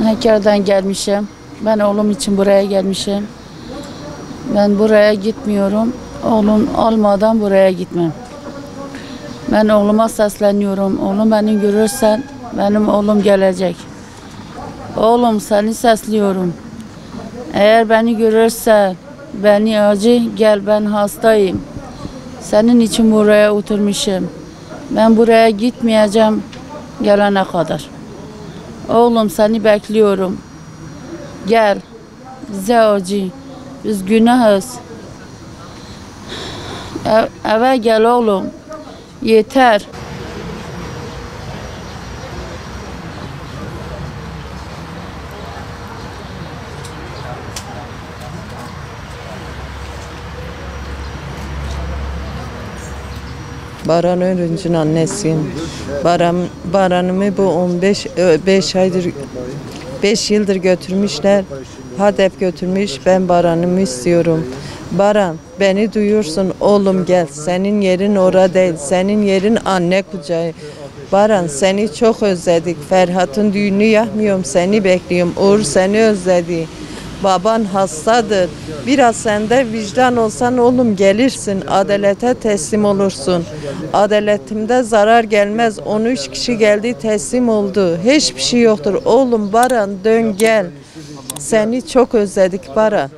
Hakkari'den gelmişim. Ben oğlum için buraya gelmişim. Ben buraya gitmiyorum. Oğlum olmadan buraya gitmem. Ben oğluma sesleniyorum. Oğlum beni görürsen benim oğlum gelecek. Oğlum seni sesliyorum. Eğer beni görürsen beni acı gel ben hastayım. Senin için buraya oturmuşum. Ben buraya gitmeyeceğim gelene kadar. Oğlum seni bekliyorum. Gel. Bize acı. Biz günahız. Eve gel oğlum. Yeter. Baran Örüncü'nün annesiyim. Baran'ımı bu 5 aydır 5 yıldır götürmüşler. Hadep götürmüş. Ben Baran'ımı istiyorum. Baran beni duyursun oğlum gel. Senin yerin orada değil. Senin yerin anne kucağı. Baran seni çok özledik. Ferhat'ın düğünü yapmıyorum. Seni bekliyorum. Uğur seni özledi. Baban hastadır. Biraz sende vicdan olsan oğlum gelirsin. Adalete teslim olursun. Adaletimde zarar gelmez. 13 kişi geldi teslim oldu. Hiçbir şey yoktur. Oğlum Baran dön gel. Seni çok özledik Baran.